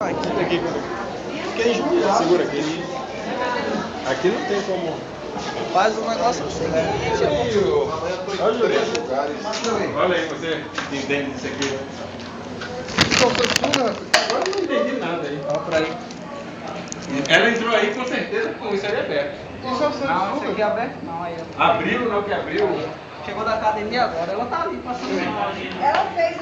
Aqui. Fiquei enjoado. Segura aqui. Aqui não tem como. Faz um negócio assim. Olha, Júlio. Olha aí, você que entende disso aqui. Agora não entendi nada aí. Olha pra aí. Ela entrou aí com certeza com isso aí aberto. Não, esse aqui é aberto não. Aí Abriu, não que abriu. chegou da academia agora, ela tá ali passando mal. Ela fez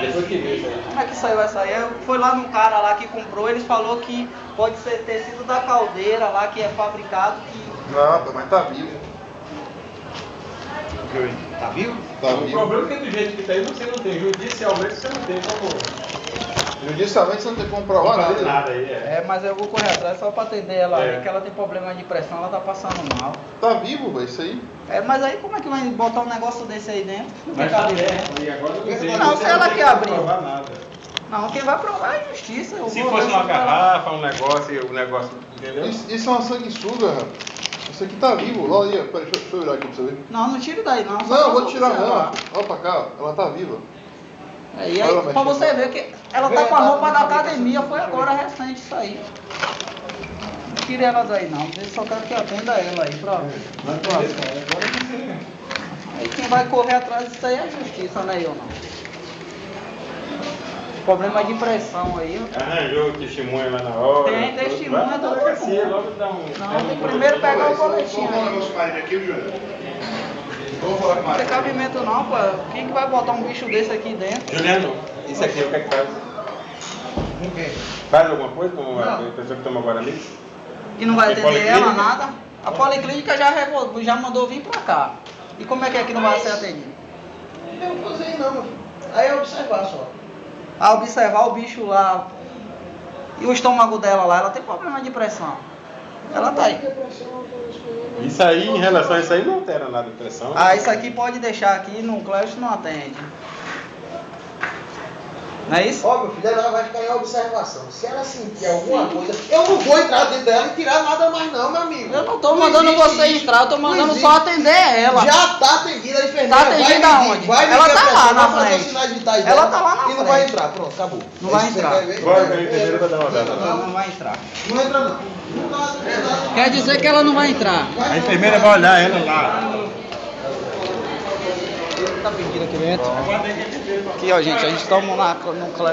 Depois que vê isso aí. Como é que isso aí vai sair? Foi lá num cara lá que comprou, eles falou que pode ter sido da caldeira lá que é fabricado que... Não, mas tá vivo. Tá vivo? Tá O vivo. problema é que do jeito que tá aí você não tem. Judicialmente você não tem como Judicialmente você não tem como provar fazer nada. nada aí. É, mas eu vou correr atrás só pra atender ela É. aí, que ela tem problema de pressão, ela tá passando mal. Tá vivo, velho, isso aí. É, mas aí como é que vai botar um negócio desse aí dentro? Não tem Mas tá cabimento. aberto. E agora eu sei, Não, você se ela tem que como abriu. provar nada. Não, quem vai provar é a justiça. Eu Se vou fosse ver uma se ela- garrafa, um negócio, entendeu? Isso é uma sanguessuga, rapaz. Isso aqui tá vivo. Olha aí, peraí, deixa eu virar aqui pra você ver. Não, não tire daí não. só Não, eu pra vou tirar observar. não. Olha pra cá, ela tá viva. É, e Olha aí, ela pra mexendo. você ver que ela tá com a roupa da academia, foi agora recente isso aí. Não tire ela daí não, eu só quero que atenda ela aí pra Aí quem vai correr atrás disso aí é a justiça, não é eu não. Problema de impressão aí. Arranjou testemunha lá na hora. Tem testemunha, vai na todo delegacia, mundo. logo dá um. Não, tem que primeiro pegar o boletim aí. Não tem cabimento não, pô. Quem que vai botar um bicho desse aqui dentro? Juliano, isso aqui o que é que faz? Faz alguma coisa com a pessoa que toma Guarani? E não vai Tem atender ela, policlínica? nada? A policlínica já mandou vir pra cá. E como é que não vai ser atendido? Eu não usei não, meu filho. Aí é observar só. A observar o bicho lá e o estômago dela lá, ela tem problema de pressão. Ela tá aí. Isso aí, em relação a isso aí, não altera nada a pressão. Ah, isso aqui pode deixar aqui, no Clécio não atende. Não é isso? Ó, meu filho, ela vai ficar em observação. Se ela sentir alguma coisa, eu não vou entrar dentro dela e tirar nada mais não, meu amigo. Eu não tô mandando existe você isso. entrar, eu tô Não mandando existe. só atender ela. Já tá atendida a enfermeira. Tá atendida vai medir, aonde? vai medir Ela a tá pressão, lá na vai fazer frente. os sinais vitais Ela dela tá lá na e não frente. vai entrar. Pronto, acabou. Não vai Isso você entrar. quer ver? Bora que a enfermeira vai dar uma olhada. Não vai entrar. Não entra não. Não dá, não dá. Quer dizer que ela não vai entrar. A enfermeira vai olhar ela lá. Tá pedindo aqui dentro. Aqui, ó, gente, a gente toma no Clécio.